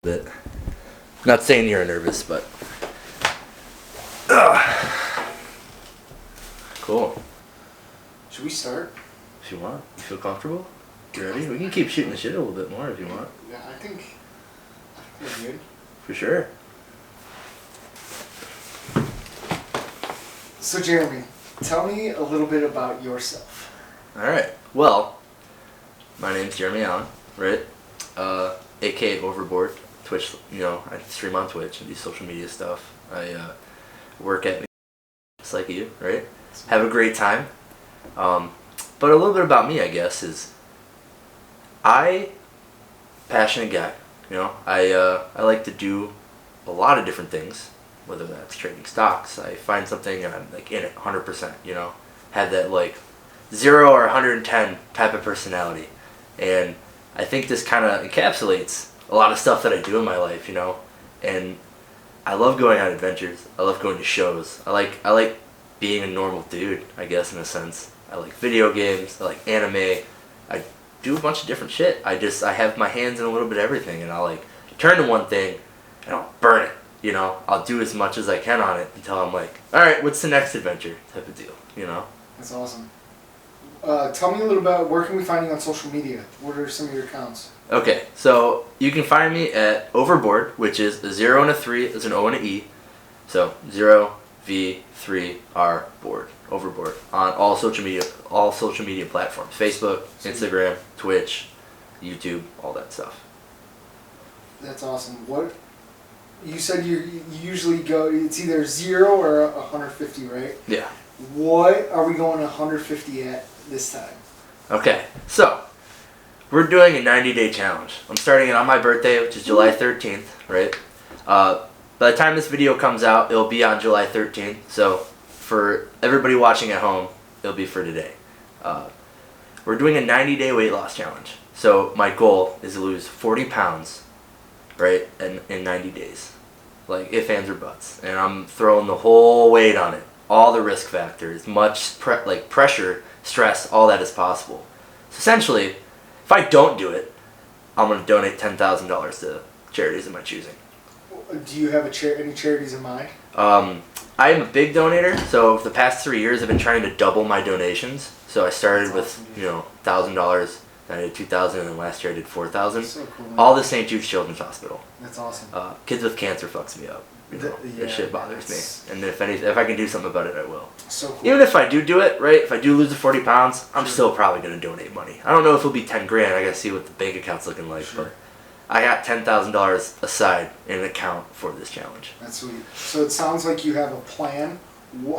bit. Not saying you're nervous, but cool. Should we start? If you want, you feel comfortable? You ready? We can keep shooting the shit a little bit more if you want. Yeah, I think we're good. For sure. So Jeremy, tell me a little bit about yourself. All right. Well, my name's Jeremy Allen, right? AKA Overboard. Twitch. I stream on Twitch and do social media stuff. I work at just like you, right? Have a great time. But a little bit about me, I guess, is passionate guy. I like to do a lot of different things, whether that's trading stocks. I find something and I'm like in it 100%. Have that like 0 or 110 type of personality, and I think this kind of encapsulates a lot of stuff that I do in my life. And I love going on adventures. I love going to shows. I like being a normal dude, I guess, in a sense. I like video games. I like anime. I do a bunch of different shit. I have my hands in a little bit of everything, and I'll like turn to one thing and I'll burn it. I'll do as much as I can on it until I'm like, all right, what's the next adventure type of deal. That's awesome. Tell me a little about where can we find you on social media? What are some of your accounts? Okay, so you can find me at Overboard, which is a 0 and a 3, it's an O and an E. So 0V3R board, Overboard, on all social media platforms: Facebook, Instagram, Twitch, YouTube, all that stuff. That's awesome. What you said you usually go? It's either 0 or 150, right? Yeah. What are we going 150 at this time? Okay, so we're doing a 90-day challenge. I'm starting it on my birthday, which is July 13th, right? By the time this video comes out, it'll be on July 13th. So for everybody watching at home, it'll be for today. We're doing a 90-day weight loss challenge. So my goal is to lose 40 pounds, right, in 90 days. Like ifs, ands, or buts. And I'm throwing the whole weight on it. All the risk factors, much pressure, stress, all that is possible. So essentially, if I don't do it, I'm going to donate $10,000 to charities of my choosing. Do you have any charities in mind? I am a big donator, so for the past 3 years I've been trying to double my donations. So I started with $1,000, then I did $2,000, and then last year I did $4,000. So cool, man. All the St. Jude's Children's Hospital. That's awesome. Kids with cancer fucks me up. That shit bothers me, and if I can do something about it, I will. So cool. Even if I do it, right? If I do lose the 40 pounds, I'm still probably gonna donate money. I don't know if it'll be 10 grand. I gotta see what the bank account's looking like, but I got $10,000 aside in an account for this challenge. That's sweet. So it sounds like you have a plan.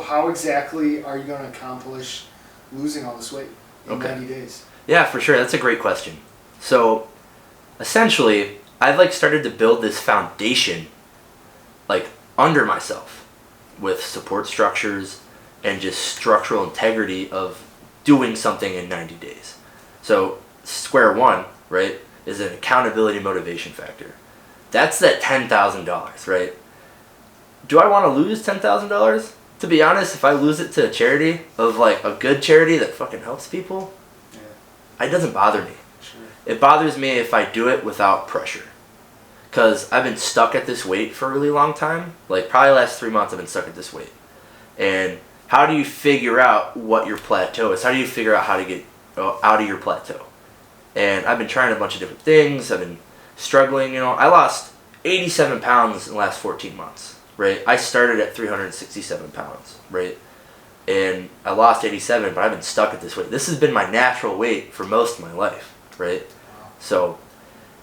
How exactly are you going to accomplish losing all this weight in 90 days? Yeah, for sure. That's a great question. So essentially, I've started to build this foundation under myself with support structures and just structural integrity of doing something in 90 days. So square one, right, is an accountability motivation factor. That's that $10,000, right? Do I want to lose $10,000? To be honest, if I lose it to a charity of a good charity that fucking helps people, it doesn't bother me. Sure. It bothers me if I do it without pressure. Because I've been stuck at this weight for a really long time. Probably the last 3 months I've been stuck at this weight. And how do you figure out what your plateau is? How do you figure out how to get out of your plateau? And I've been trying a bunch of different things. I've been struggling. I lost 87 pounds in the last 14 months, right? I started at 367 pounds, right? And I lost 87, but I've been stuck at this weight. This has been my natural weight for most of my life, right? So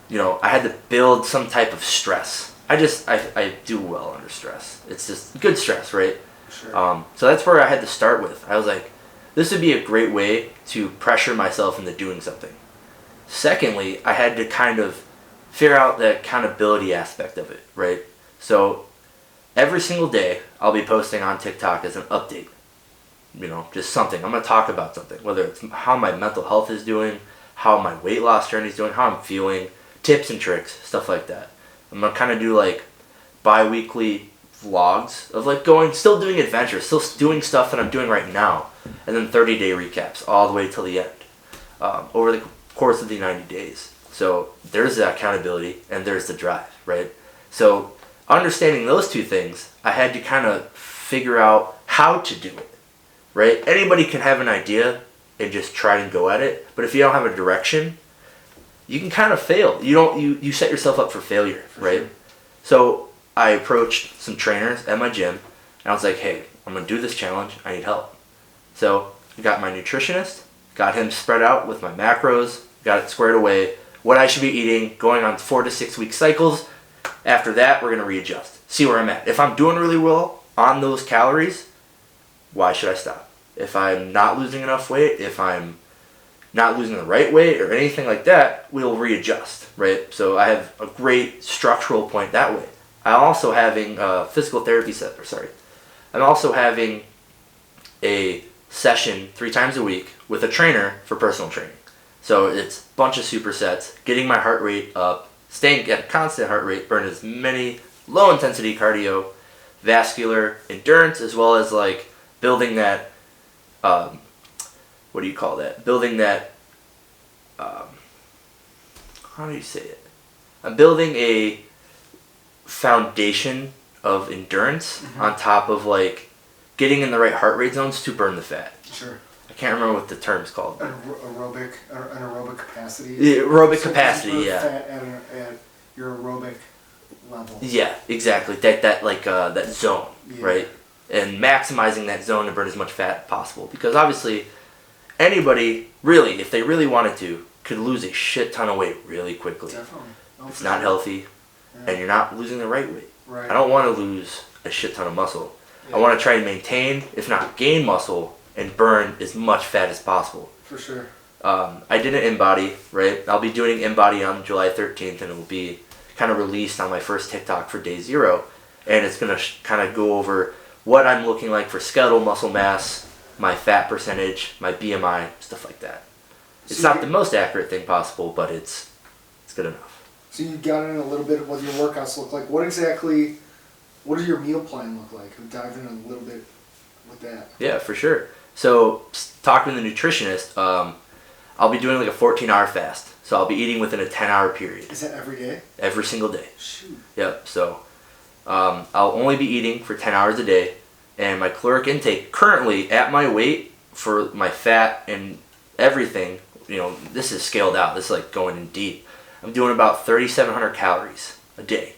I had to build some type of stress. I do well under stress. It's just good stress, right? Sure. So that's where I had to start with. I was like, this would be a great way to pressure myself into doing something. Secondly, I had to kind of figure out the accountability aspect of it, right? So every single day I'll be posting on TikTok as an update. Just something. I'm going to talk about something, whether it's how my mental health is doing, how my weight loss journey is doing, how I'm feeling, tips and tricks, stuff like that. I'm going to kind of do bi-weekly vlogs of still doing adventures, still doing stuff that I'm doing right now, and then 30-day recaps all the way till the end over the course of the 90 days. So there's the accountability and there's the drive, right? So understanding those two things, I had to kind of figure out how to do it, right? Anybody can have an idea and just try and go at it, but if you don't have a direction, you can kind of fail. You set yourself up for failure, right? Sure. So I approached some trainers at my gym, and I was like, hey, I'm going to do this challenge. I need help. So I got my nutritionist, got him spread out with my macros, got it squared away, what I should be eating, going on 4 to 6 week cycles. After that, we're going to readjust, see where I'm at. If I'm doing really well on those calories, why should I stop? If I'm not losing enough weight, if I'm not losing the right weight or anything like that, we'll readjust, right? So I have a great structural point that way. I'm also having a physical therapy I'm also having a session 3 times a week with a trainer for personal training. So it's a bunch of supersets, getting my heart rate up, staying at a constant heart rate, burn as many low intensity cardio, vascular endurance, as well as like building that, what do you call that? Building that, how do you say it? I'm building a foundation of endurance on top of like getting in the right heart rate zones to burn the fat. Sure. I can't remember what the term's called. An aerobic capacity. Yeah, aerobic So capacity, you burn yeah. fat at your aerobic level. Yeah, exactly. That zone, Yeah. right? And maximizing that zone to burn as much fat as possible. Because obviously, anybody, really, if they really wanted to, could lose a shit ton of weight really quickly. Definitely. Oh, It's for not sure. healthy, and you're not losing the right weight. Right. I don't want to lose a shit ton of muscle. Yeah. I want to try and maintain, if not gain muscle, and burn as much fat as possible. For sure. I did an in-body, right? I'll be doing in-body on July 13th, and it will be kind of released on my first TikTok for day 0. And it's going to kind of go over what I'm looking like for skeletal muscle mass, my fat percentage, my BMI, stuff like that. It's So not the most accurate thing possible, but it's good enough. So you got in a little bit of what your workouts look like. What does your meal plan look like? We'll dive in a little bit with that. Yeah, for sure. So, talking to the nutritionist, I'll be doing like a 14-hour fast. So I'll be eating within a 10-hour period. Is that every day? Every single day. Shoot. Yep. So I'll only be eating for 10 hours a day, and my caloric intake currently at my weight for my fat and everything, this is scaled out. This is like going in deep. I'm doing about 3,700 calories a day,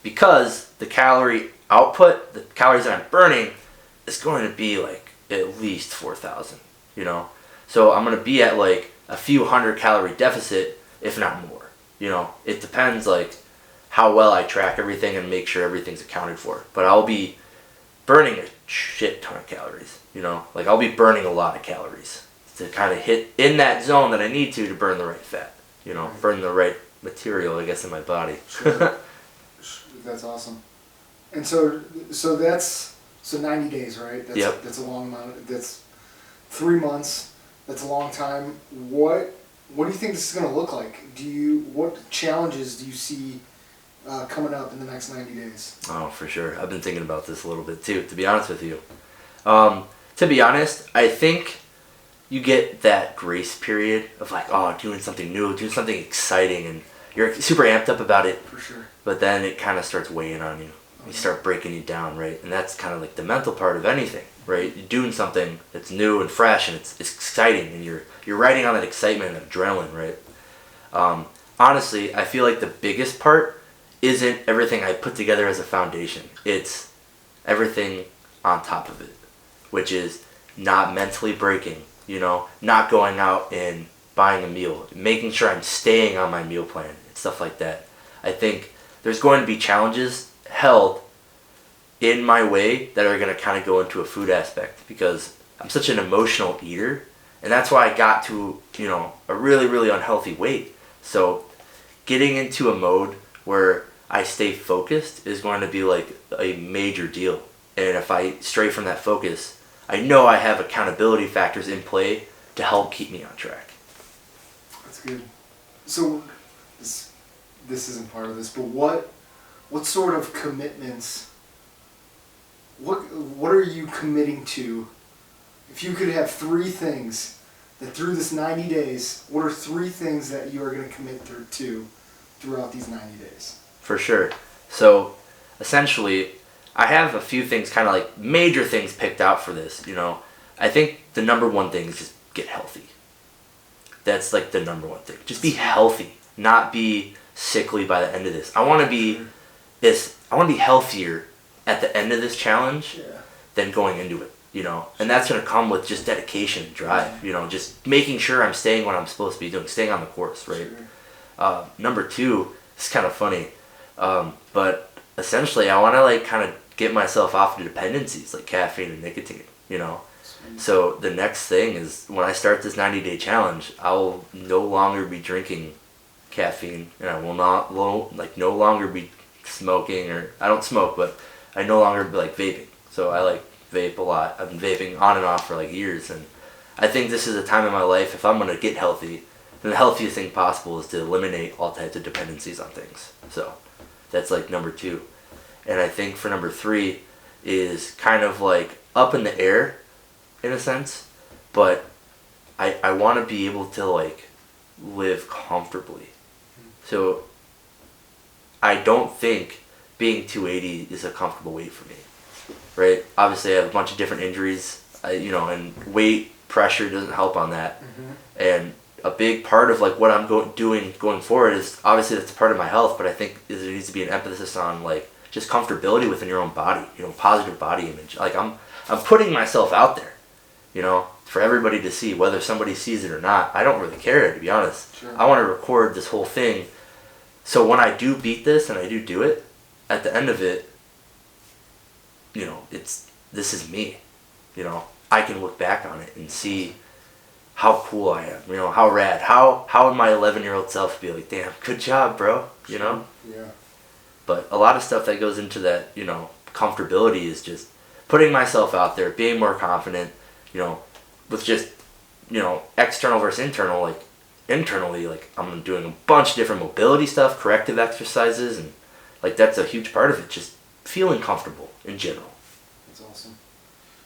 because the calorie output, the calories that I'm burning, is going to be like at least 4,000. So I'm going to be at like a few hundred calorie deficit, if not more. It depends like how well I track everything and make sure everything's accounted for. But I'll be burning a shit ton of calories. Like I'll be burning a lot of calories to kind of hit in that zone that I need to burn the right fat. Burn the right material, I guess, in my body. Sure. That's awesome. And so that's 90 days, right? Yep. That's a long amount. That's 3 months. That's a long time. What do you think this is going to look like? What challenges do you see coming up in the next 90 days? Oh, for sure. I've been thinking about this a little bit too, to be honest with you. To be honest, I think you get that grace period of like, doing something new, doing something exciting, and you're super amped up about it. For sure. But then it kind of starts weighing on you. You start breaking you down, right? And that's kind of like the mental part of anything, right? You're doing something that's new and fresh, and it's exciting, and you're riding on that excitement and adrenaline, right? Honestly, I feel like the biggest part isn't everything I put together as a foundation. It's everything on top of it, which is not mentally breaking, not going out and buying a meal, making sure I'm staying on my meal plan and stuff like that. I think there's going to be challenges held in my way that are going to kind of go into a food aspect, because I'm such an emotional eater, and that's why I got to, a really, really unhealthy weight. So getting into a mode where I stay focused is going to be like a major deal. And if I stray from that focus, I know I have accountability factors in play to help keep me on track. That's good. So this isn't part of this, but what sort of commitments, what are you committing to? If you could have 3 things that through this 90 days, what are 3 things that you are going to commit to throughout these 90 days? For sure. So, essentially, I have a few things, kind of like major things picked out for this, you know. I think the number one thing is just get healthy. That's like the number one thing. Just be healthy, not be sickly by the end of this. I want to be healthier at the end of this challenge than going into it, you know. And that's going to come with just dedication and drive, you know, just making sure I'm staying what I'm supposed to be doing, staying on the course, right? Number 2, it's kind of funny, but essentially I want to like kind of get myself off the dependencies like caffeine and nicotine, you know. So the next thing is when I start this 90-day challenge, I will no longer be drinking caffeine, and I will no longer be smoking, or I don't smoke, but I no longer be like vaping. So I like vape a lot. I've been vaping on and off for like years, and I think this is a time in my life, if I'm going to get healthy, then the healthiest thing possible is to eliminate all types of dependencies on things. So that's like number 2. And I think for number 3 is kind of like up in the air in a sense, but I want to be able to like live comfortably. So I don't think being 280 is a comfortable weight for me, right? Obviously I have a bunch of different injuries, and weight pressure doesn't help on that. And a big part of like what I'm going forward is obviously that's part of my health, but I think there needs to be an emphasis on like just comfortability within your own body, you know, positive body image. Like I'm putting myself out there, you know, for everybody to see, whether somebody sees it or not. I don't really care, to be honest. Sure. I want to record this whole thing, so when I do beat this and I do it, at the end of it, you know, this is me, you know. I can look back on it and see how cool I am, you know, how rad, how would my 11-year-old self be like, damn, good job, bro, you know? Yeah. But a lot of stuff that goes into that, you know, comfortability is just putting myself out there, being more confident, you know, with just, you know, external versus internal. Like internally, like I'm doing a bunch of different mobility stuff, corrective exercises, and like that's a huge part of it, just feeling comfortable in general. That's awesome.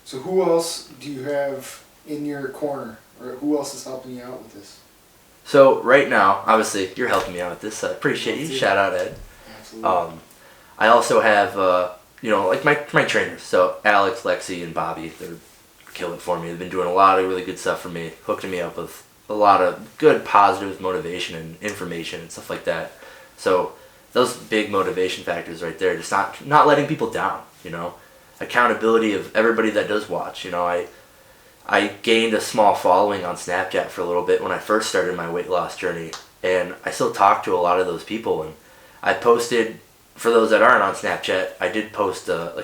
So who else do you have in your corner, or who else is helping you out with this? So right now, obviously, you're helping me out with this, so I appreciate you. Shout out, Ed. Absolutely. I also have, you know, like my trainers. So Alex, Lexi, and Bobby, they're killing for me. They've been doing a lot of really good stuff for me, hooking me up with a lot of good, positive motivation and information and stuff like that. So those big motivation factors right there, just not letting people down, you know. Accountability of everybody that does watch. You know, I gained a small following on Snapchat for a little bit when I first started my weight loss journey, and I still talk to a lot of those people. And I posted, for those that aren't on Snapchat, I did post a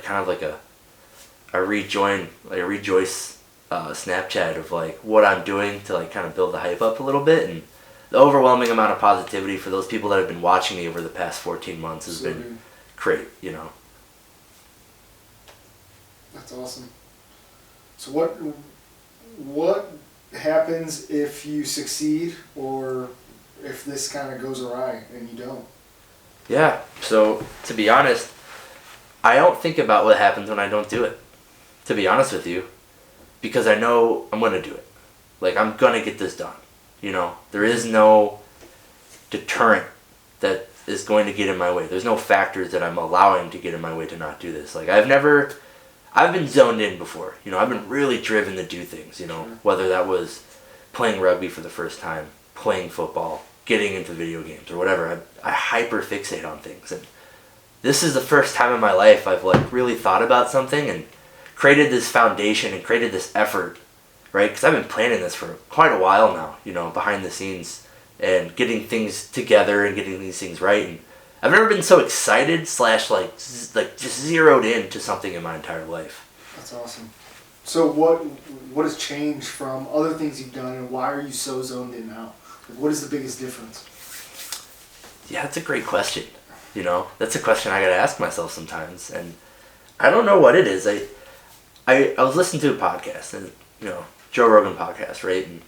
rejoice Snapchat of like what I'm doing to like kind of build the hype up a little bit, and the overwhelming amount of positivity for those people that have been watching me over the past 14 months has been great, you know. That's awesome. So what happens if you succeed, or if this kind of goes awry and you don't? Yeah, so to be honest, I don't think about what happens when I don't do it, to be honest with you, because I know I'm going to do it. Like, I'm going to get this done, you know. There is no deterrent that is going to get in my way. There's no factors that I'm allowing to get in my way to not do this. Like, I've been zoned in before, you know. I've been really driven to do things, you know, whether that was playing rugby for the first time, playing football, getting into video games, or whatever. I hyper fixate on things, and this is the first time in my life I've like really thought about something and created this foundation and created this effort, right? Because I've been planning this for quite a while now, you know, behind the scenes, and getting things together and getting these things right. And I've never been so excited / like just zeroed in to something in my entire life. That's awesome. So what has changed from other things you've done, and why are you so zoned in now? Like, what is the biggest difference? Yeah, that's a great question. You know, that's a question I gotta ask myself sometimes, and I don't know what it is. I was listening to a podcast, and you know, Joe Rogan podcast, right? And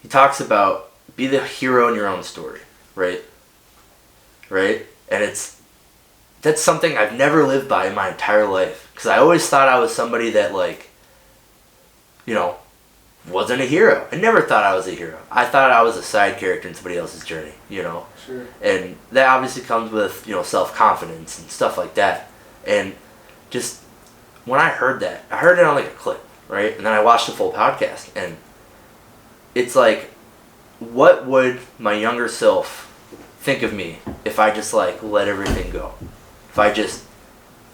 he talks about be the hero in your own story, right? Right? And that's something I've never lived by in my entire life, because I always thought I was somebody that, like, you know, wasn't a hero. I never thought I was a hero. I thought I was a side character in somebody else's journey, you know? Sure. And that obviously comes with, you know, self-confidence and stuff like that. And just, when I heard that, I heard it on like a clip, right? And then I watched the full podcast, and it's like, what would my younger self think of me if I just like let everything go? If I just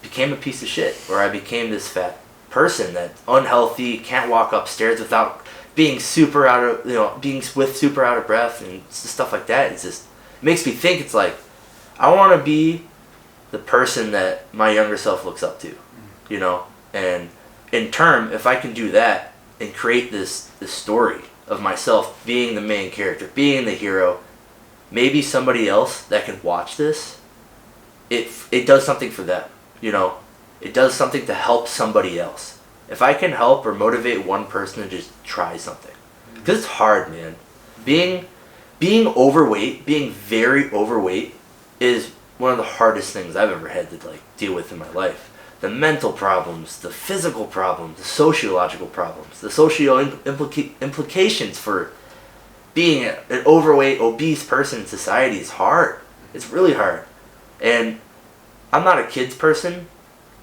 became a piece of shit, or I became this fat person that's unhealthy, can't walk upstairs without being super out of, you know, being with super out of breath and stuff like that. It's just, it makes me think, it's like, I want to be the person that my younger self looks up to, you know? And in turn, if I can do that and create this story of myself being the main character, being the hero, maybe somebody else that can watch this, it does something for them, you know? It does something to help somebody else. If I can help or motivate one person to just try something. Because it's hard, man. Being overweight, being very overweight, is one of the hardest things I've ever had to like deal with in my life. The mental problems, the physical problems, the sociological problems, the implications for being an overweight, obese person in society is hard. It's really hard. And I'm not a kids person,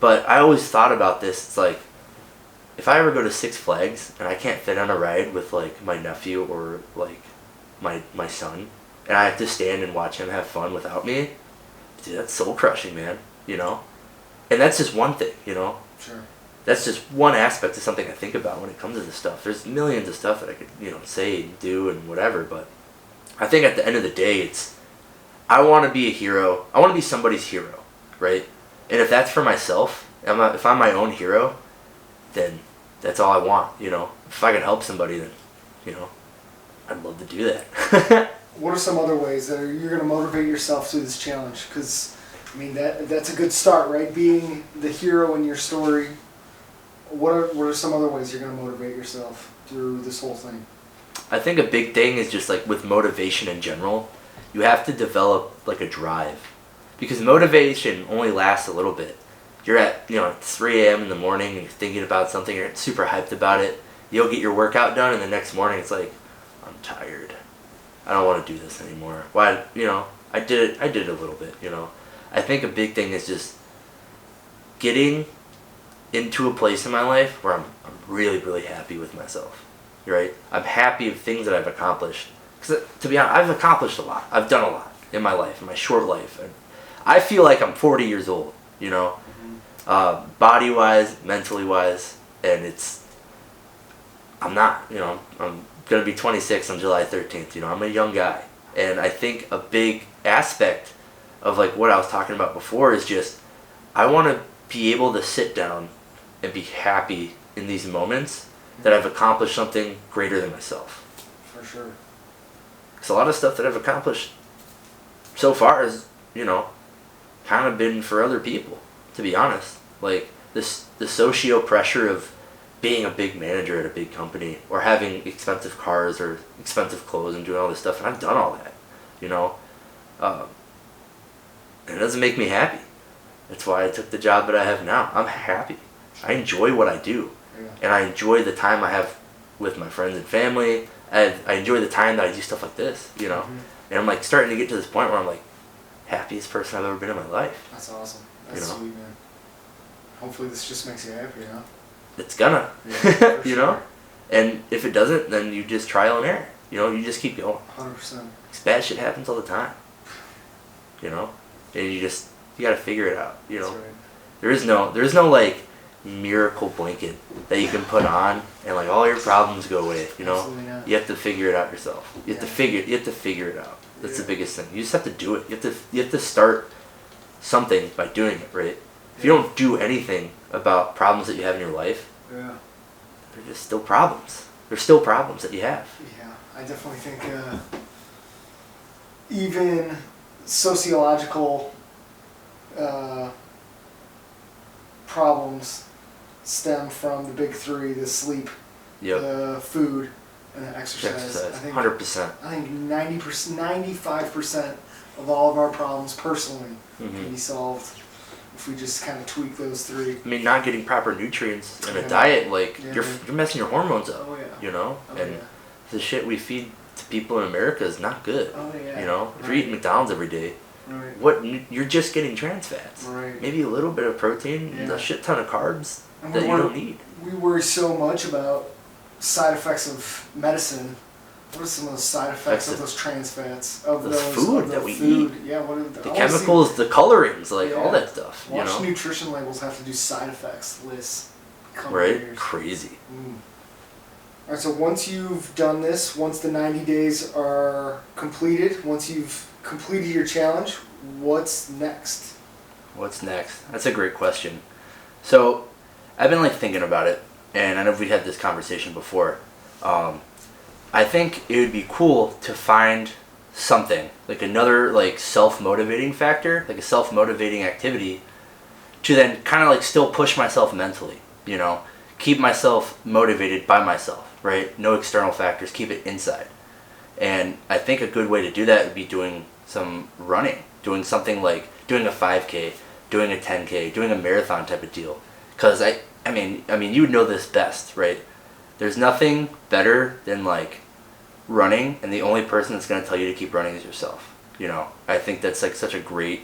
but I always thought about this. It's like, if I ever go to Six Flags and I can't fit on a ride with like my nephew or like my son, and I have to stand and watch him have fun without me, dude, that's soul crushing, man, you know? And that's just one thing, you know? Sure. That's just one aspect of something I think about when it comes to this stuff. There's millions of stuff that I could, you know, say and do and whatever, but I think at the end of the day, it's, I want to be a hero. I want to be somebody's hero, right? And if that's for myself, if I'm my own hero, then that's all I want, you know? If I can help somebody, then, you know, I'd love to do that. What are some other ways that you're going to motivate yourself through this challenge? Because, I mean, that's a good start, right? Being the hero in your story. What are some other ways you're going to motivate yourself through this whole thing? I think a big thing is just like with motivation in general, you have to develop like a drive. Because motivation only lasts a little bit. You're at, you know, 3 a.m. in the morning and you're thinking about something, you're super hyped about it. You'll get your workout done and the next morning it's like, I'm tired. I don't want to do this anymore. Why, you know, I did it a little bit, you know. I think a big thing is just getting into a place in my life where I'm really, really happy with myself, right? I'm happy with things that I've accomplished. Because to be honest, I've accomplished a lot. I've done a lot in my life, in my short life. And I feel like I'm 40 years old, you know, body-wise, mentally-wise, and I'm not, you know, I'm going to be 26 on July 13th, you know, I'm a young guy. And I think a big aspect of like what I was talking about before is just, I want to be able to sit down and be happy in these moments that I've accomplished something greater than myself. For sure. Because a lot of stuff that I've accomplished so far has, you know, kind of been for other people, to be honest. Like the socio pressure of being a big manager at a big company, or having expensive cars or expensive clothes and doing all this stuff, and I've done all that, you know. And it doesn't make me happy. That's why I took the job that I have now. I'm happy. I enjoy what I do. Yeah. And I enjoy the time I have with my friends and family. I enjoy the time that I do stuff like this, you know. Mm-hmm. And I'm like starting to get to this point where I'm like, happiest person I've ever been in my life. That's awesome. That's, you know, sweet, man. Hopefully this just makes you happy, you know? It's gonna. Yeah, you know? And if it doesn't, then you just trial and error. You know, you just keep going. 100%. Bad shit happens all the time. You know? And you gotta figure it out, you know? That's right. There's no like miracle blanket that you can put on and like all your problems go away, you know? Absolutely not. You have to figure it out yourself. You have to figure it out. That's the biggest thing. You just have to do it. You have to start something by doing it, right? If you don't do anything about problems that you have in your life, they're just still problems. They're still problems that you have. Yeah, I definitely think even sociological problems stem from the big three: the sleep, the food, and the exercise. I think 100%. I think 90%, 95% of all of our problems personally can be solved if we just kind of tweak those three. I mean, not getting proper nutrients in a Yeah. diet, like, Yeah. you're messing your hormones up, Oh, yeah. you know? Oh, And yeah. the shit we feed to people in America is not good, Oh, yeah. you know? If you're Right. eating McDonald's every day, Right. you're just getting trans fats. Right. Maybe a little bit of protein and Yeah. a shit ton of carbs And that we you worry- don't need. We worry so much about side effects of medicine. What are some of the side effects of those trans fats? Of The those food of that the we food. eat. Yeah, what are The chemicals, the colorings, like all Yeah. that stuff, you Watch know? nutrition labels have to do side effects lists. Come Right? years. Crazy. Alright, so once you've done this, once the 90 days are completed, once you've completed your challenge, what's next? What's next? That's a great question. So, I've been like thinking about it, and I know we had this conversation before. I think it would be cool to find something, like another like self-motivating factor, like a self-motivating activity, to then kind of like still push myself mentally, you know? Keep myself motivated by myself, right? No external factors, keep it inside. And I think a good way to do that would be doing some running, doing something like doing a 5K, doing a 10K, doing a marathon type of deal. Because I mean, you would know this best, right? There's nothing better than like running, and the only person that's going to tell you to keep running is yourself. You know, I think that's like such a great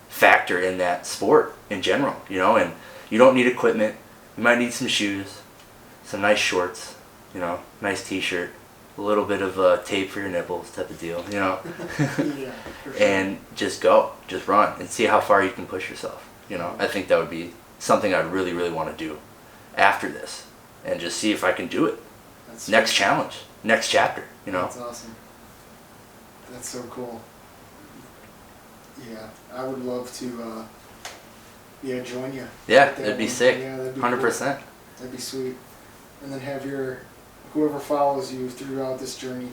factor in that sport in general, you know, and you don't need equipment. You might need some shoes, some nice shorts, you know, nice t-shirt, a little bit of tape for your nipples type of deal, you know. Yeah, for sure. And just go, just run and see how far you can push yourself, you know. I think that would be something I'd really, really want to do after this, and just see if I can do it. That's Next challenge, next chapter, you know. That's awesome. That's so cool. Yeah, I would love to join you. Yeah, with that that'd be one. sick. Yeah, that'd be 100%. cool. That'd be sweet. And then have whoever follows you throughout this journey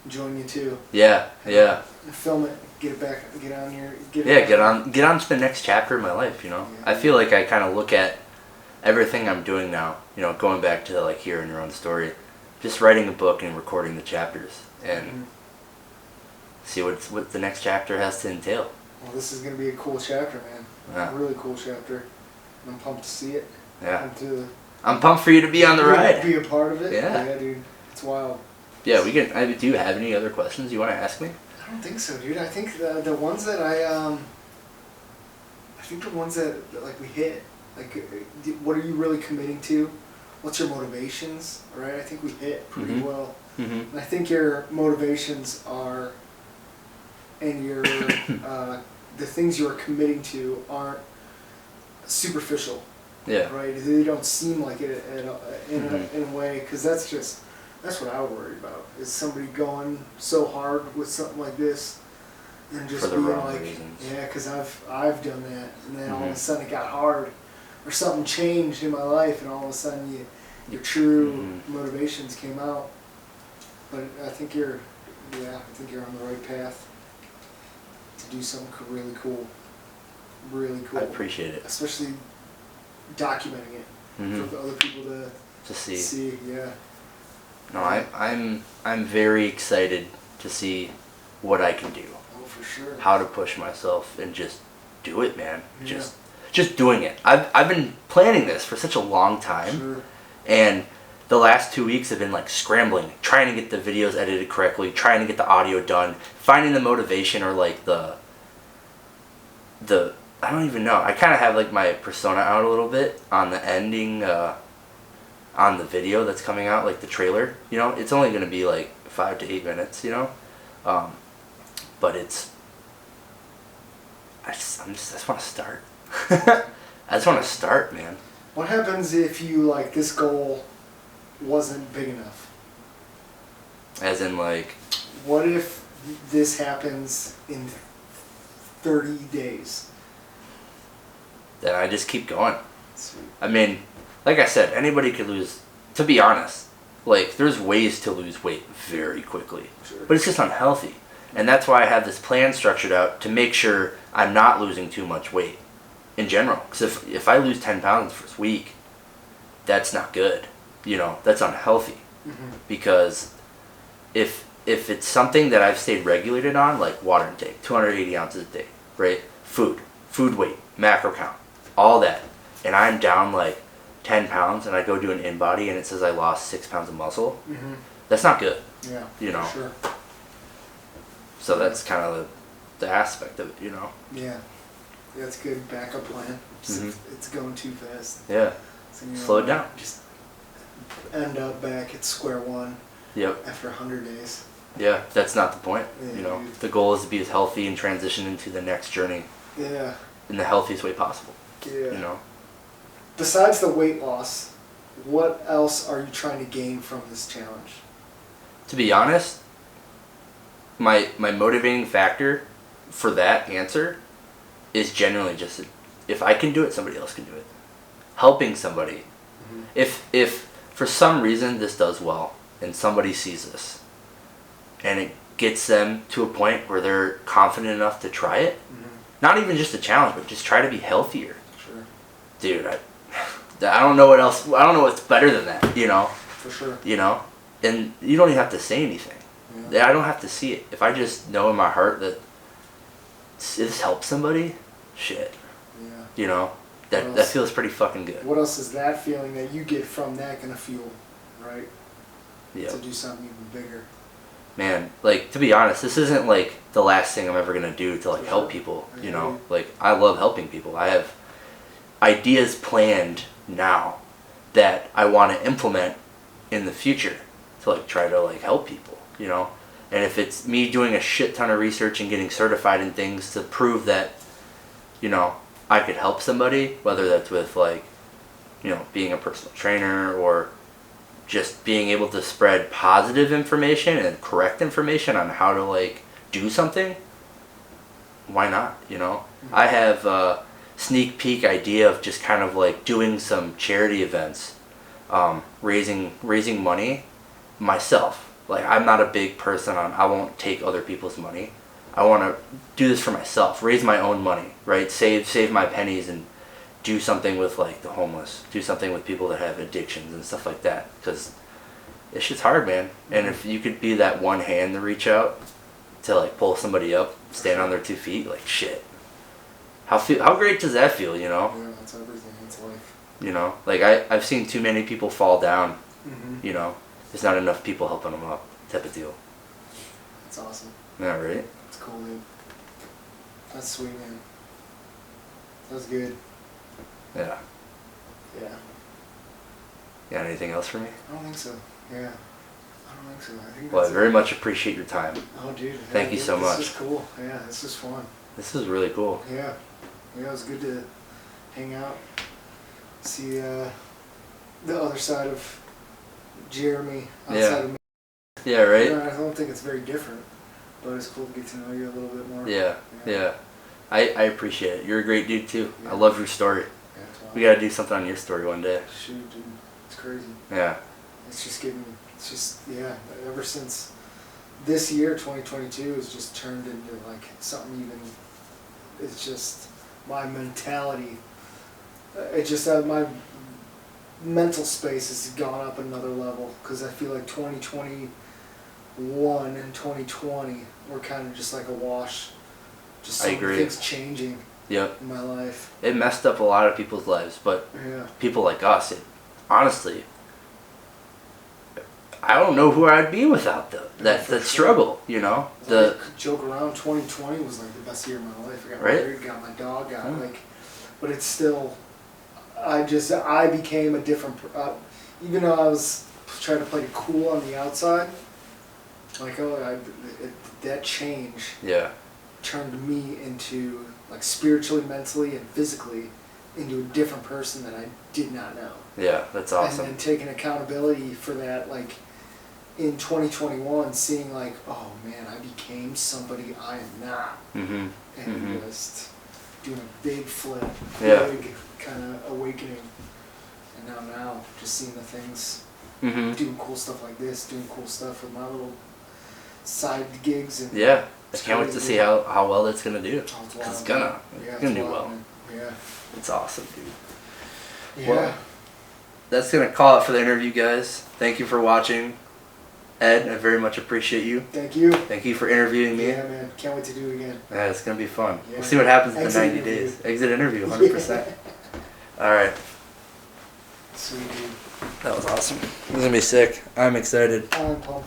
join you too. Yeah, yeah. And film it, get it back, get on your, Get on to the next chapter of my life, you know. Yeah. I feel like I kind of look at everything I'm doing now, you know, going back to like hearing your own story, just writing a book and recording the chapters and see what the next chapter has to entail. Well, this is gonna be a cool chapter, man. Yeah. A really cool chapter. I'm pumped to see it. Yeah. Pumped to I'm pumped for you to be on the ride. Be a part of it. Yeah. Yeah, dude. It's wild. Yeah, do you have any other questions you want to ask me? I don't think so, dude. I think the ones that I think the ones that like we hit, like what are you really committing to? What's your motivations? Right? I think we hit pretty well. Mm-hmm. And I think your motivations are, and your the things you're committing to aren't superficial. Yeah. Right? They don't seem like it in a way, because that's what I would worry about, is somebody going so hard with something like this and just For the being wrong like, reasons. yeah, because I've done that, and then all of a sudden it got hard, or something changed in my life, and all of a sudden your true motivations came out. But I think you're on the right path to do something really cool. Really cool. I appreciate it. Especially documenting it for other people To see. see. Yeah. No, I'm very excited to see what I can do. Oh, for sure. How to push myself and just do it, man. Yeah. Just doing it. I've been planning this for such a long time. Sure. And the last 2 weeks have been like scrambling, trying to get the videos edited correctly, trying to get the audio done, finding the motivation or like the I don't even know. I kind of have like my persona out a little bit on the ending on the video that's coming out, like the trailer. You know, it's only going to be like 5 to 8 minutes, you know. But I just want to start. I just want to start, man. What happens if you, like, this goal wasn't big enough? As in, like... What if this happens in 30 days? Then I just keep going. Sweet. I mean, like I said, anybody could lose... To be honest, like, there's ways to lose weight very quickly. Sure. But it's just unhealthy. And that's why I have this plan structured out to make sure I'm not losing too much weight in general. Because if I lose 10 pounds the first week, that's not good. You know, that's unhealthy. Mm-hmm. Because if it's something that I've stayed regulated on, like water intake, 280 ounces a day, right? Food weight, macro count, all that, and I'm down like 10 pounds, and I go do an in-body, and it says I lost 6 pounds of muscle. Mm-hmm. That's not good. Yeah. You know. For sure. So that's kind of the aspect of it, you know. Yeah. That's a good backup plan. Mm-hmm. It's going too fast. Yeah. So, slow it down. Just end up back at square one. Yep. After 100 days. Yeah, that's not the point. Yeah, you know, dude. the goal is to be as healthy and transition into the next journey. Yeah. In the healthiest way possible. Yeah. You know. Besides the weight loss, what else are you trying to gain from this challenge? To be honest, my motivating factor for that answer is genuinely just if I can do it, somebody else can do it. Helping somebody. Mm-hmm. If for some reason this does well and somebody sees this and it gets them to a point where they're confident enough to try it, not even just a challenge, but just try to be healthier. Sure. Dude, I don't know what else. I don't know what's better than that. You know. For sure. You know, and you don't even have to say anything. Yeah. I don't have to see it. If I just know in my heart that this helps somebody, shit. Yeah. You know, that feels pretty fucking good. What else is that feeling that you get from that gonna feel, right? Yeah. To do something even bigger. Man, like, to be honest, this isn't like the last thing I'm ever gonna do to like help people. You know, like I love helping people. I have ideas planned now that I want to implement in the future to like try to like help people. You know, and if it's me doing a shit ton of research and getting certified in things to prove that, you know, I could help somebody, whether that's with like, you know, being a personal trainer or just being able to spread positive information and correct information on how to like do something, why not, you know? Mm-hmm. I have a sneak peek idea of just kind of like doing some charity events, raising money myself. Like, I'm not a big person I won't take other people's money. I want to do this for myself, raise my own money, right? Save my pennies and do something with like the homeless, do something with people that have addictions and stuff like that, because it's just hard, man. And if you could be that one hand to reach out to like pull somebody up, stand on their 2 feet, like shit. How great does that feel, you know? Yeah, that's everything. It's life. You know, like I've seen too many people fall down. Mm-hmm. You know, there's not enough people helping them up, type of deal. That's awesome. Yeah, right? That's cool, dude. That's sweet, man. That's good. Yeah. Yeah. Got anything else for me? I don't think so. Yeah. I don't think so. I think Well, I that's very much appreciate your time. Oh, dude. Thank you so much. This is cool. Yeah, this is fun. This is really cool. Yeah. Yeah, it was good to hang out, see the other side of Jeremy outside of me. Yeah, right? You know, I don't think it's very different, but it's cool to get to know you a little bit more. Yeah. I appreciate it. You're a great dude, too. Yeah. I love your story. Yeah, we gotta do something on your story one day. Shoot, dude. It's crazy. Yeah. Yeah, ever since this year, 2022, has just turned into like something even, it's just my mentality, my mental space has gone up another level, because I feel like 2021 and 2020 were kind of just like a wash, just some things changing in my life. It messed up a lot of people's lives, but people like us, honestly, I don't know who I'd be without that struggle, you know? I joke around, 2020 was like the best year of my life. I got married, got my dog, but it's still, I became a different, even though I was trying to play it cool on the outside, like, that change turned me into, like, spiritually, mentally, and physically, into a different person that I did not know. Yeah, that's awesome. And then taking accountability for that, like, in 2021, seeing like, oh man, I became somebody I am not. Mm-hmm. And just doing a big flip, big kind of awakening. And now, just seeing the things, doing cool stuff like this, doing cool stuff with my little side gigs. And I can't wait to see how well that's going to do. It's gonna do well. Man. Yeah. It's awesome, dude. Yeah. Well, that's going to call it for the interview, guys. Thank you for watching. Ed, I very much appreciate you. Thank you. Thank you for interviewing me. Yeah, man. Can't wait to do it again. Yeah, it's gonna be fun. Yeah. We'll see what happens in the Exit 90 interview. days. Exit interview, 100%. All right. Sweet dude. That was awesome. This is gonna be sick. I'm excited. I'm pumped.